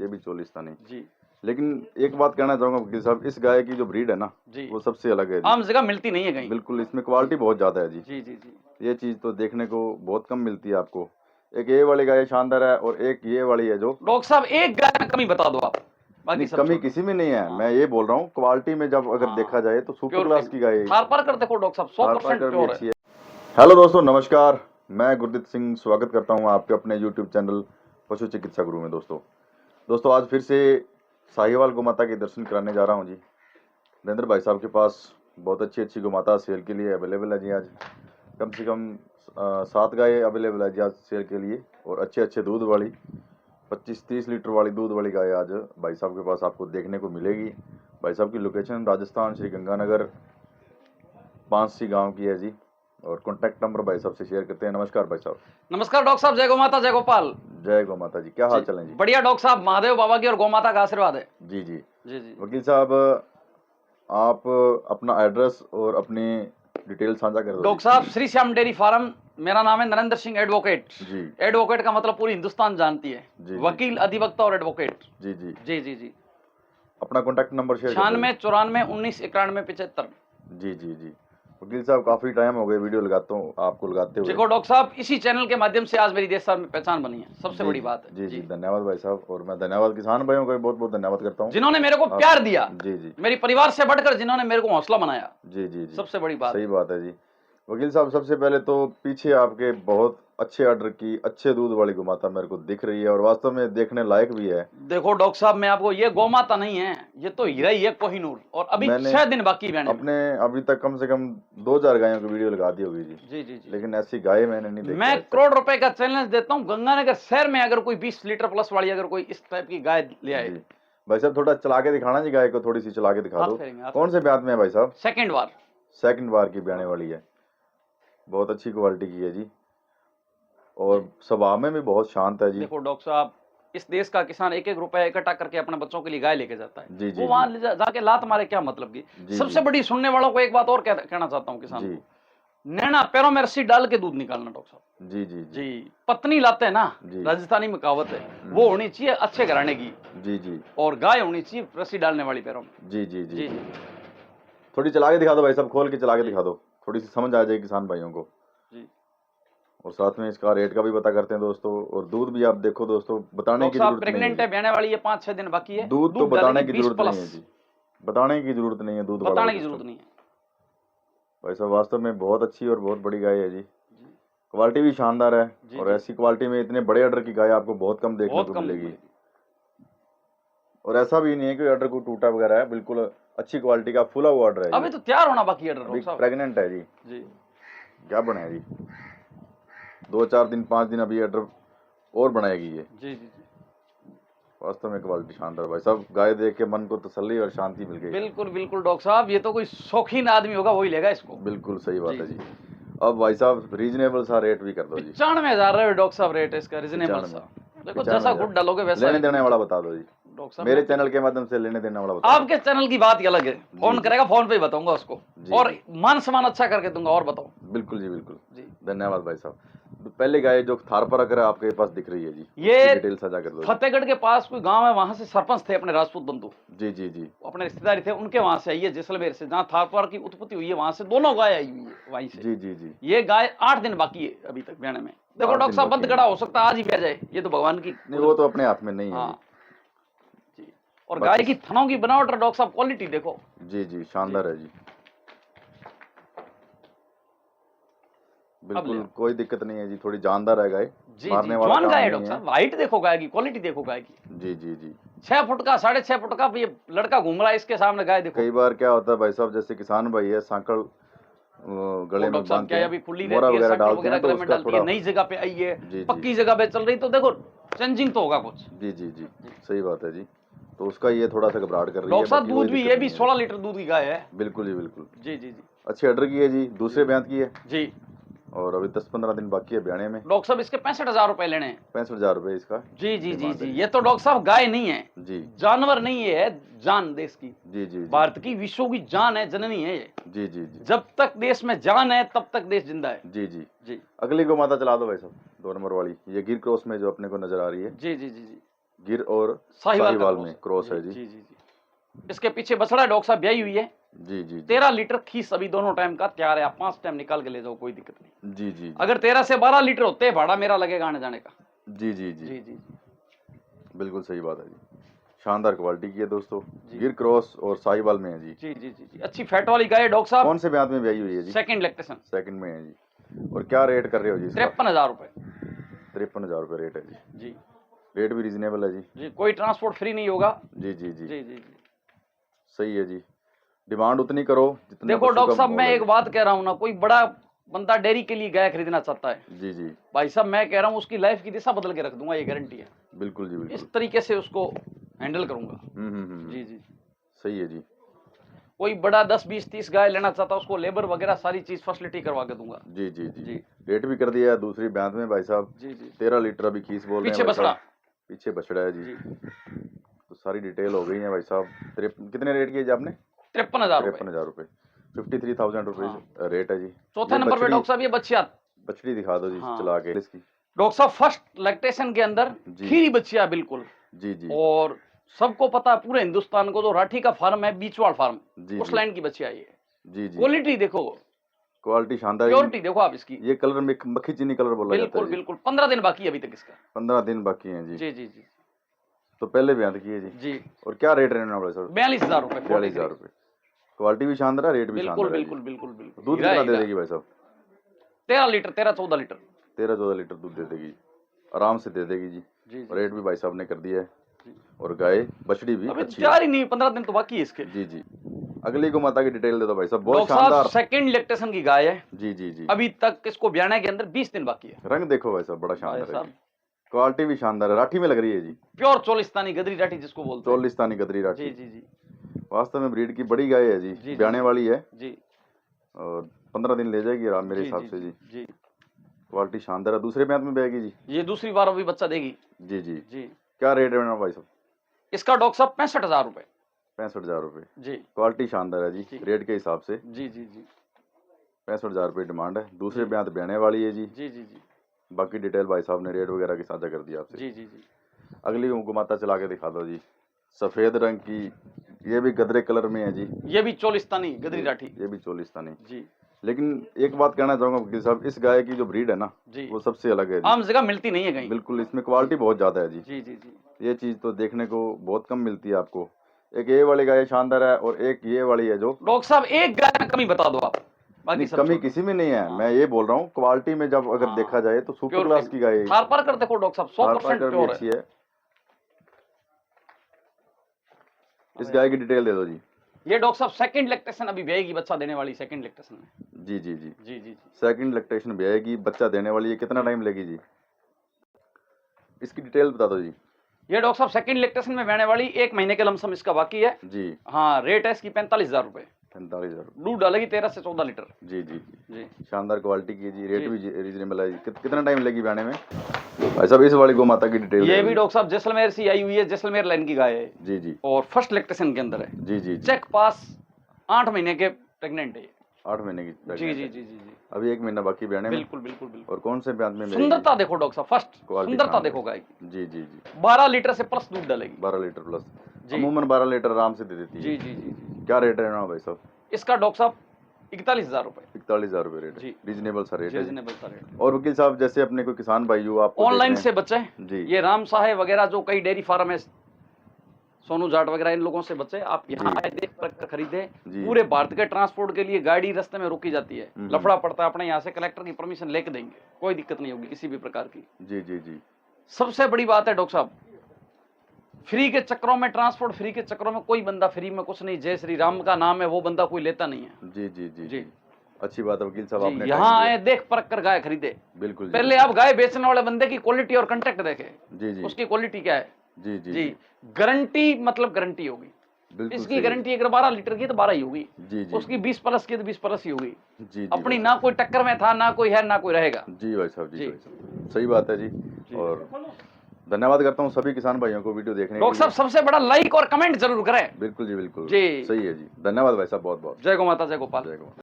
ये भी चोलिस्तानी जी। लेकिन एक बात कहना चाहूंगा वकील साहब, इस गाय की जो ब्रीड है ना जी। वो सबसे अलग है जी। आम जगह मिलती नहीं है कहीं। बिल्कुल, इसमें क्वालिटी बहुत ज्यादा है जी। जी जी जी। ये चीज तो देखने को बहुत कम मिलती है आपको। एक ये वाली गाय शानदार है और एक ये वाली है जो। डॉक्टर साहब एक गाय में कमी बता दो आप, बाकी नहीं, सब कमी छोड़ दो। किसी में नहीं है। हाँ। मैं ये बोल रहा हूँ क्वालिटी में जब अगर देखा जाए तो सुपर प्योर क्लास की गाय है। थार पर कर देखो डॉक्टर साहब, थार 100% पाकर भी प्योर अच्छी है। है। हेलो दोस्तों, नमस्कार। मैं गुरदीप सिंह स्वागत करता हूँ आपके अपने यूट्यूब चैनल पशु चिकित्सा गुरु में। दोस्तों आज फिर से साहिवाल गोमाता के दर्शन कराने जा रहा हूँ जी। नरेंद्र भाई साहब के पास बहुत अच्छी अच्छी गोमाता सेल के लिए अवेलेबल है जी। आज कम से कम 7 गाय अवेलेबल है जी आज सेल के लिए, और अच्छे अच्छे दूध वाली 25-30 लीटर वाली दूध वाली गाय आज भाई साहब के पास आपको देखने को मिलेगी। भाई साहब की लोकेशन राजस्थान श्री गंगानगर 5C गांव की है जी। और कॉन्टैक्ट नंबर भाई साहब से शेयर करते हैं। नमस्कार भाई साहब। नमस्कार डॉक्टर साहब, जय गौ माता, जय गोपाल। जय गौ माता जी। क्या हाल चल है जी? बढ़िया डॉक्टर साहब, महादेव बाबा की और गौ माता का आशीर्वाद है। जी जी जी जी। वकील साहब, आप अपना एड्रेस और अपनी डिटेल साझा कर दो। डॉक्टर साहब, श्री श्याम डेयरी फार्म, मेरा नाम है नरेंद्र सिंह एडवोकेट जी। एडवोकेट का मतलब पूरी हिंदुस्तान जानती है जी, वकील, अधिवक्ता और एडवोकेट। जी जी जी जी जी। अपना कॉन्टैक्ट नंबर शेयर कर दो। 96 94 19 91 75। जी जी जी वकील साहब, काफी टाइम हो गए वीडियो लगाता हूँ आपको लगाते हुए। देखो डॉक्टर साहब, इसी चैनल के माध्यम से आज मेरी देश साहब में पहचान बनी है, सबसे बड़ी बात है। जी जी धन्यवाद भाई साहब। और मैं धन्यवाद किसान भाइयों का भी बहुत बहुत धन्यवाद करता हूँ, जिन्होंने मेरे को प्यार दिया। जी जी। मेरी परिवार से बढ़कर जिन्होंने मेरे को हौसला बनाया। जी जी जी सबसे बड़ी बात। सही बात है जी। वकील साहब, सबसे पहले तो पीछे आपके बहुत अच्छे ऑर्डर की अच्छे दूध वाली गोमाता मेरे को दिख रही है, और वास्तव में देखने लायक भी है। देखो डॉक्टर साहब, मैं आपको, ये गौमाता नहीं है, ये तो हीरा ही है, कोहिनूर। और अभी 6 दिन बाकी है अपने अभी तक कम से कम 2000 गायों की वीडियो लगा दी होगी जी। जी जी जी। लेकिन ऐसी गाय मैंने नहीं देखी। मैं करोड़ रुपए का चैलेंज देता हूँ, गंगानगर शहर में अगर कोई 20 लीटर प्लस वाली अगर कोई इस टाइप की गाय ले आए। भाई साहब थोड़ा चला के दिखाना जी, गाय को थोड़ी सी चला के दिखा दो। कौन से ब्यात में है भाई साहब? सेकंड बार। सेकंड बार की ब्याने वाली है। बहुत अच्छी क्वालिटी की है जी, और स्वभाव में भी बहुत शांत है जी। देखो डॉक्टर साहब, इस देश का किसान 1-1 रुपया इकट्ठा करके अपने बच्चों के लिए गाय लेके जाता है। जी जी वो वहां जाके लात मारे क्या मतलब की। सबसे बड़ी सुनने वालों को एक बात और कहना चाहता हूँ किसान को, नैना पैरों में रस्सी डाल के दूध निकालना डॉक्टर साहब। जी जी जी। पत्नी लाते हैं ना, राजस्थानी में कहावत है, वो होनी चाहिए अच्छे घराने की। जी जी। और गाय होनी चाहिए रस्सी डालने वाली पैरों में। जी जी जी। थोड़ी चला के दिखा दो भाई साहब, खोल के चला के दिखा दो, थोड़ी सी समझ आ जाए किसान भाइयों को जी। और साथ में इसका रेट का भी पता करते हैं दोस्तों। और दूध भी आप देखो दोस्तों, बताने की जरूरत नहीं है। प्रेग्नेंट है, ब्याने वाली है, 5-6 दिन बाकी है। दूध तो बताने की जरूरत नहीं है जी, बताने की जरूरत नहीं है। दूध बताने की जरूरत नहीं है भाई साहब। वास्तव में बहुत अच्छी और बहुत बड़ी गाय है जी। क्वालिटी भी शानदार है, और ऐसी क्वालिटी में इतने बड़े ऑर्डर की गाय आपको बहुत कम देखने को मिलेगी। और ऐसा भी नहीं है कि ऑर्डर को टूटा वगैरह है, बिल्कुल अच्छी क्वालिटी का फुला हुआ ऑर्डर है। अभी तो तैयार होना बाकी है ऑर्डर। प्रेग्नेंट है जी। जी क्या बने जी, 2-4 दिन 5 दिन अभी ऑर्डर और बनाएगी ये। जी जी जी। वास्तव में क्वालिटी शानदार भाई साहब। गाय देख के मन को तसल्ली और शांति मिल गई। बिल्कुल बिल्कुल डॉक्टर साहब, ये तो कोई शौकीन आदमी होगा वही लेगा इसको। बिल्कुल सही बात है जी। अब भाई साहब रीजनेबल सा रेट भी कर दो जी। 95,000 डॉक्टर साहब रेट है इसका, रीजनेबल सा। देखो जैसा गुड डालोगे वैसा। लेने देने वाला बता दो जी डॉक्टर साहब, मेरे चैनल के माध्यम से लेने देने वाला बता दो। आपके चैनल की बात ही अलग है, फोन करेगा फोन पे ही बताऊंगा उसको, और मान सम्मान अच्छा करके दूंगा। और बताओ। बिल्कुल जी, बिल्कुल जी, धन्यवाद भाई साहब। तो पहले गाय जो थार पर अगर आपके पास दिख रही है जी, ये डिटेल साझा कर दो। फतेहगढ़ के पास कोई गांव है, वहां से सरपंच थे अपने राजपूत बंधु। जी जी जी। अपने रिश्तेदारी थे उनके, वहां से आई है जैसलमेर से, जहां थारपार की उत्पत्ति हुई है, वहां से दोनों गाय आई हुई है वहीं से। जी जी जी। ये गाय 8 दिन बाकी है अभी तक ब्याने में। देखो डॉक्टर साहब, बंद कड़ा हो सकता है आज ही ब्या जाए, ये तो भगवान की नहीं, वो तो अपने हाथ में नहीं है जी। और गाय की थनों की बनावट डॉक्टर साहब, क्वालिटी देखो। जी जी शानदार है जी। बिल्कुल कोई दिक्कत नहीं है जी, थोड़ी जानदार है गाय। मारने वाला काम गाय है डॉक्टर साहब। हाइट देखो गाय की, क्वालिटी देखो गाय की। जी जी जी। 6 फुट का, 6.5 फुट का ये लड़का घूम रहा है इसके सामने, गाय देखो। कई बार क्या होता है भाई साहब, जैसे किसान भाई है, सांकड़ गले में बांधते हैं, मोरा वगैरह डालते हैं, तो उसका थोड़ा नई जगह पे आई है, पक्की जगह पे चल रही, तो देखो चेंजिंग तो होगा कुछ। जी जी जी सही बात है जी। तो उसका ये थोड़ा सा घबराहट कर रही है। डॉक्टर साहब दूध भी, ये भी 16 लीटर दूध की गाय है। बिल्कुल जी, बिल्कुल। जी जी जी। अच्छे ऑर्डर की है जी, दूसरे ब्यात की है जी। और अभी 10-15 दिन बाकी है ब्याने में। डॉक्टर साहब इसके 65,000 रुपए लेने हैं। 65,000 रुपए इसका। जी जी जी जी। ये तो डॉक्टर साहब गाय नहीं है जी, जानवर नहीं है, जान देश की। जी जी। भारत की, विश्व की जान है, जननी है ये। जी जी जी। जब तक देश में जान है तब तक देश जिंदा है। जी जी जी। अगली गौ माता चला दो भाई साहब, 2 नंबर वाली, ये गिर क्रॉस में जो अपने को नजर आ रही है। जी जी जी जी। गिर और साहिवाल साहिवाल में क्रॉस है जी। जी जी जी। इसके पीछे बछड़ा डॉक्टर साहब ब्याई हुई है जी जी। 13 लीटर खीस अभी दोनों टाइम का तैयार है, आप 5 टाइम निकाल के ले जाओ, कोई दिक्कत नहीं। जी जी। अगर 13 से 12 लीटर होते भाड़ा मेरा लगेगा आने जाने का। जी जी जी जी जी। बिल्कुल सही बात है जी। शानदार क्वालिटी की है दोस्तों, गिर क्रॉस और साहिवाल में है जी। जी जी जी। अच्छी फैट वाली गाय है डॉक्टर साहब। कौन से ब्याज में ब्याई हुई है जी? Second lactation. सेकंड में है जी। और क्या रेट कर रहे हो जी इसका? 53,000 रुपए। 53,000 रुपये रेट है जी। जी रेट भी रीजनेबल है जी। जी, कोई ट्रांसपोर्ट फ्री नहीं होगा। जी जी जी जी जी जी। सही है जी। डिमांड उतनी करो जितना देखो पशु डॉक्टर का साहब, मोल मैं है एक जी। बात कह रहा हूँ ना, कोई बड़ा बंदा डेयरी के लिए गाय खरीदना चाहता है, जी जी भाई साहब मैं कह रहा हूँ उसकी लाइफ की दिशा बदल के रख दूंगा, ये गारंटी है। बिल्कुल जी बिल्कुल। इस तरीके से उसको हैंडल करूंगा। जी जी। सही है जी। कोई बड़ा 10 20 30 गाय लेना चाहता है, उसको लेबर वगैरह सारी चीज फैसिलिटी करवा के दूंगा। जी जी जी जी। रेट भी कर दिया है दूसरी ब्याज में भाई साहब। जी जी। 13 लीटर अभी खीस बोल रहे पीछे हैं भाई बछड़ा। साहब। पीछे बछड़ा है जी। तो सारी डिटेल हो गई है भाई साहब। कितने रेट किए जी आपने? 53,000 53,000 रुपये। 53,000 रुपये रेट है जी। चौथे नंबर पे डॉक्टर साहब ये बच्चिया। बछड़ी दिखा दो जी चला के इसकी। डॉक्टर साहब फर्स्ट लैक्टेशन के अंदर खीरी बच्चिया बिल्कुल। जी जी। और सबको पता है पूरे हिंदुस्तान को, तो राठी का फार्म है बीचवाड़ फार्म, उस लाइन की बच्चिया ये। जी जी। क्वालिटी देखो, क्वालिटी शानदार, प्योरिटी देखो आप इसकी। ये कलर में मक्खी चीनी कलर बोला जाता है। बिल्कुल बिल्कुल। 15 दिन बाकी है अभी तक इसका। 15 दिन बाकी हैं जी। जी जी जी। तो पहले बयान किए जी। जी। और क्या रेट रहने वाला सर? 42,000 रुपए। 42,000 रुपये। क्वालिटी भी शानदार है, रेट भी शानदार है। बिल्कुल बिल्कुल बिल्कुल। दूध कितना दे देगी भाई साहब? 13 लीटर, 13-14 लीटर। 13-14 लीटर दूध दे देगी, आराम से दे देगी जी। रेट भी भाई साहब ने कर दिया है। और गाय बछड़ी भी अभी अच्छी तैयार ही नहीं, 15 दिन तो बाकी है इसके। जी जी। अगली को माता की डिटेल दे दो भाई साहब। बहुत शानदार सेकंड लैक्टेशन की गाय है। जी जी जी। अभी तक इसको ब्याने के अंदर 20 दिन बाकी है। रंग देखो भाई साहब, बड़ा शानदार है। क्वालिटी भी शानदार है, राठी में लग रही है जी। प्योर चोलिस्तानी गदरी राठी जिसको बोलते हैं। चोलिस्तानी गदरी राठी। जी जी जी। वास्तव में ब्रीड की बड़ी गाय है जी, ब्याने वाली है जी। और 15 दिन ले जाएगी आराम मेरे हिसाब से जी। जी। क्वालिटी शानदार है। दूसरे ब्यान में बहेगी जी? ये दूसरी बार अभी बच्चा देगी। जी जी जी। क्या रेट है भाई साहब इसका? डॉक्टर साहब 65,000 रुपए। 65,000 रुपए जी। क्वालिटी शानदार है जी, रेट के हिसाब से। जी जी जी। 65,000 रुपये डिमांड है। दूसरे ब्यान ब्याने वाली है जी। जी जी जी। बाकी डिटेल भाई साहब ने रेट वगैरह की साझा कर दिया आपसे। जी जी जी। अगली गुमाता चला के दिखा दो जी। सफेद रंग की, ये भी गदरे कलर में है जी। ये भी चोलिस्तानी गदरी राठी। ये भी चोलिस्तानी जी। लेकिन एक बात कहना चाहूंगा वकील साहब, इस गाय की जो ब्रीड है ना जी, वो सबसे अलग है जी। आम जगह मिलती नहीं है कहीं। बिल्कुल, इसमें क्वालिटी बहुत ज्यादा है जी। जी जी जी। ये चीज तो देखने को बहुत कम मिलती है आपको। एक ये वाली गाय शानदार है और एक ये वाली है जो। डॉक्टर साहब एक गाय में कमी बता दो आप। बाकी कमी किसी में नहीं है। मैं ये बोल रहा हूँ क्वालिटी में जब अगर देखा जाए तो सुपर क्लास की गाय है। थार पर कर देखो डॉक्टर साहब, 100% प्योर अच्छी है। इस गाय की डिटेल दे दो जी। ये डॉक्टर साहब सेकंड लैक्टेशन अभी ब्याएगी, बच्चा देने वाली सेकंड लैक्टेशन में। जी जी जी जी जी। सेकंड लैक्टेशन ब्याएगी, बच्चा देने वाली है। कितना टाइम लेगी जी? इसकी डिटेल बता दो जी। ये डॉक्टर साहब सेकंड लैक्टेशन में बहने वाली, 1 महीने के लमसम इसका बाकी है जी। हाँ, रेट है इसकी 45,000 रुपए। 45,000 दूध डालेगी 13 से 14 लीटर। जी जी जी। शानदार क्वालिटी की जी, रेट भी रीजनेबल है। कितना टाइम लेगी बहने में भाई साहब? इस वाली गौ माता की डिटेल। ये भी डॉक्टर साहब जैसलमेर से आई हुई है, जैसलमेर लाइन की गाय है जी जी। और फर्स्ट लैक्टेशन के अंदर है जी जी। चेक पास 8 महीने के प्रेग्नेंट है। 8 महीने की जी जी जी जी। अभी 1 महीना बाकी बहने में। बिल्कुल बिल्कुल बिल्कुल। और कौन से ब्याज में? सुंदरता देखो डॉक्टर साहब, फर्स्ट सुंदरता देखो गाय की। जी जी जी। 12 लीटर से प्लस दूध डालेगी। 12 लीटर प्लस, अमूमन 12 लीटर आराम से दे देती है। जी जी जी। क्या रेट है भाई साहब इसका? डॉक्टर साहब 41,000 रुपए। 41,000 रुपए रेट है। रीजनेबल सा रेट है। रीजनेबल सा रेट। और वकील साहब जैसे अपने कोई किसान भाई हो, आप ऑनलाइन से बचे जी। ये राम साहे वगैरह जो कई डेयरी फार्म है, सोनू जाट वगैरह, इन लोगों से बचे। आप यहाँ आए, देख कर खरीदे। पूरे भारत के ट्रांसपोर्ट के लिए गाड़ी रास्ते में रोकी जाती है, लफड़ा पड़ता है, अपने यहाँ से कलेक्टर की परमिशन लेके देंगे, कोई दिक्कत नहीं होगी किसी भी प्रकार की। जी जी जी। सबसे बड़ी बात है डॉक्टर साहब, फ्री के चक्करों में, ट्रांसपोर्ट फ्री के चक्करों में कोई बंदा फ्री में कुछ नहीं, जय श्री राम का नाम है, वो बंदा कोई लेता नहीं है। जी जी जी जी। अच्छी बात है वकील साहब, आपने यहाँ आए, देख परख कर गाय खरीदे। बिल्कुल। पहले आप गाय बेचने वाले बंदे की क्वालिटी और कंटेक्ट देखे। जी जी। उसकी क्वालिटी क्या है? जी जी जी। गारंटी मतलब गारंटी होगी। इसकी गारंटी अगर 12 लीटर की तो 12 ही होगी। जी जी। उसकी 20 प्लस की तो 20 प्लस ही होगी। जी। अपनी ना कोई टक्कर में था, ना कोई है, ना कोई रहेगा। जी भाई साहब जी। सही बात है जी। और धन्यवाद करता हूँ सभी किसान भाइयों को वीडियो देखने के लिए। डॉक्टर साहब सबसे बड़ा लाइक और कमेंट जरूर करें। बिल्कुल जी बिल्कुल जी। सही है जी। धन्यवाद भाई साहब, बहुत बहुत। जय गौ माता, जय गोपाल, जय गौ।